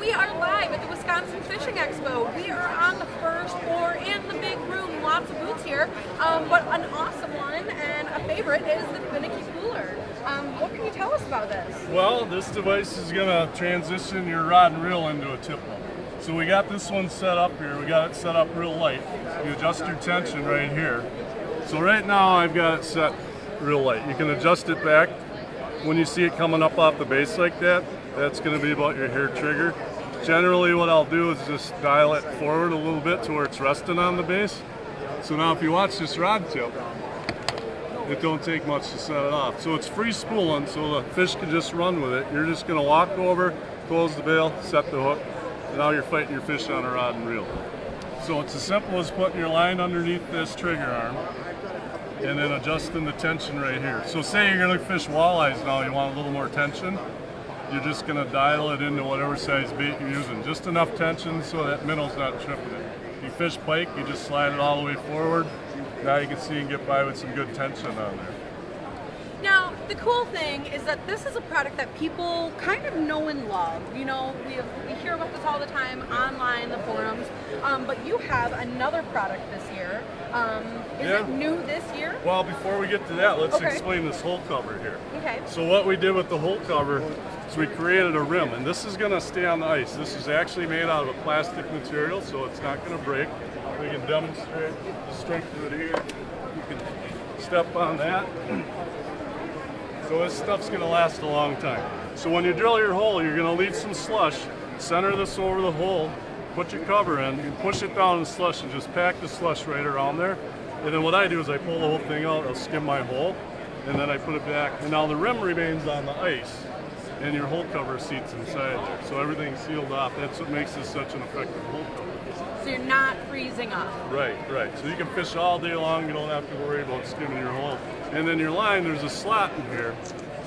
We are live at the Wisconsin Fishing Expo. We are on the first floor in the big room. Lots of booths here, but an awesome one and a favorite is the Finicky cooler. What can you tell us about this? Well, this device is going to transition your rod and reel into a tip rope. So we got this one set up here. We got it set up real light. You adjust your tension right here. So right now I've got it set real light. You can adjust it back. When you see it coming up off the base like that, that's going to be about your hair trigger. Generally what I'll do is just dial it forward a little bit to where it's resting on the base. So now if you watch this rod tip, it don't take much to set it off. So it's free spooling, so the fish can just run with it. You're just going to walk over, close the bail, set the hook, and now you're fighting your fish on a rod and reel. So it's as simple as putting your line underneath this trigger arm and then adjusting the tension right here. So say you're going to fish walleyes now, you want a little more tension, you're just going to dial it into whatever size bait you're using. Just enough tension so that minnow's not tripping it. If you fish pike, you just slide it all the way forward. Now you can see and get by with some good tension on there. Now, the cool thing is that this is a product that people kind of know and love. You know, we hear about this all the time online, the forums, but you have another product this year. Is it new this year? Well, before we get to that, let's explain this hole cover here. Okay. So what we did with the hole cover is we created a rim, and this is going to stay on the ice. This is actually made out of a plastic material, so it's not going to break. We can demonstrate the strength of it here. You can step on that. So this stuff's going to last a long time. So when you drill your hole, you're going to leave some slush, center this over the hole, put your cover in, you push it down in the slush and just pack the slush right around there. And then what I do is I pull the whole thing out, I'll skim my hole, and then I put it back. And now the rim remains on the ice, and your hole cover seats inside there. So everything's sealed off. That's what makes this such an effective hole cover. So you're not freezing up. Right, right. So you can fish all day long, you don't have to worry about skimming your hole. And then your line, there's a slot in here,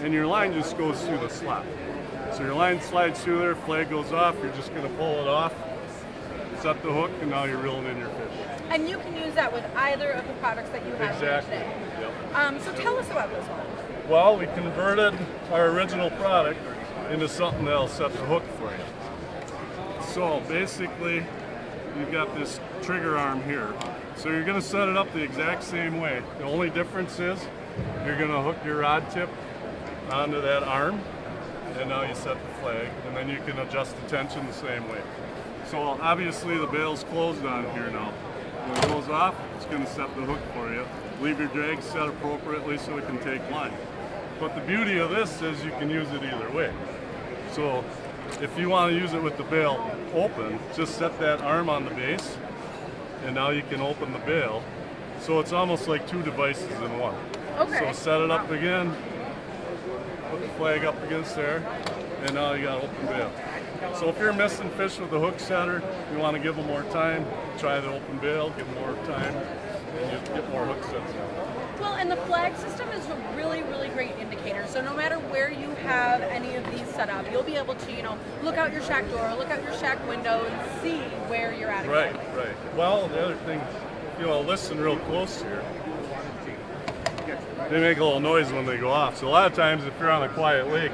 and your line just goes through the slot. So your line slides through there, flag goes off, you're just going to pull it off, set the hook, and now you're reeling in your fish. And you can use that with either of the products that you have here today. Yep. So tell us about this one. Well, we converted our original product into something that'll set the hook for you. So basically, you've got this trigger arm here. So you're going to set it up the exact same way. The only difference is you're going to hook your rod tip onto that arm, and now you set the flag, and then you can adjust the tension the same way. So obviously the bail's closed on here now. When it goes off, it's going to set the hook for you. Leave your drag set appropriately so it can take line. But the beauty of this is you can use it either way. So if you want to use it with the bail open, just set that arm on the base, and now you can open the bail. So it's almost like two devices in one. Okay. So set it up again, put the flag up against there, and now you got open bail. So if you're missing fish with the hook setter, you want to give them more time, try the open bail, give them more time, and you get more hook sets out. Well, and the flag system is a really, really great indicator. So no matter where you have any of these set up, you'll be able to, you know, look out your shack door, look out your shack window, and see where you're at. Right, right. Well, the other thing, you know, listen real close here. They make a little noise when they go off. So a lot of times if you're on a quiet lake,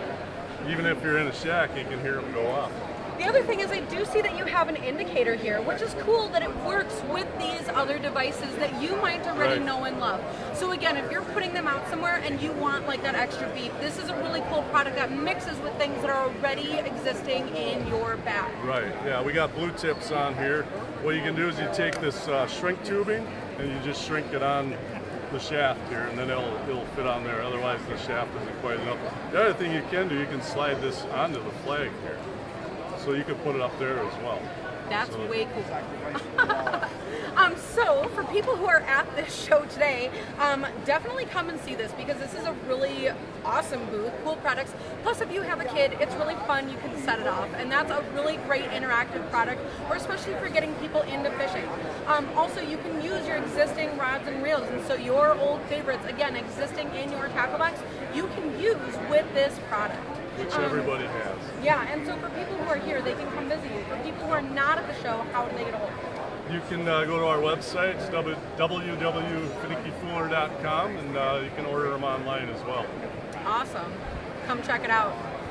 even if you're in a shack, you can hear them go off. The other thing is I do see that you have an indicator here, which is cool that it works with these other devices that you might already know and love. So again, if you're putting them out somewhere and you want like that extra beep, this is a really cool product that mixes with things that are already existing in your bag. Right, yeah, we got blue tips on here. What you can do is you take this shrink tubing and you just shrink it on the shaft here, and then it'll fit on there. Otherwise the shaft isn't quite enough. The other thing you can do, you can slide this onto the flag here. So you can put it up there as well. That's way cool. So for people who are at this show today, definitely come and see this because this is a really awesome booth, cool products. Plus if you have a kid, it's really fun, you can set it off. And that's a really great interactive product, or especially for getting people into fishing. Also you can use your existing rods and reels, and so your old favorites, again, existing in your tackle box, you can use with this product. Which everybody has. Yeah, and so for people who are here, they can come visit you. For people who are not at the show, how do they get a hold of you? You can go to our website, it's www.finickycooler.com, and you can order them online as well. Awesome. Come check it out.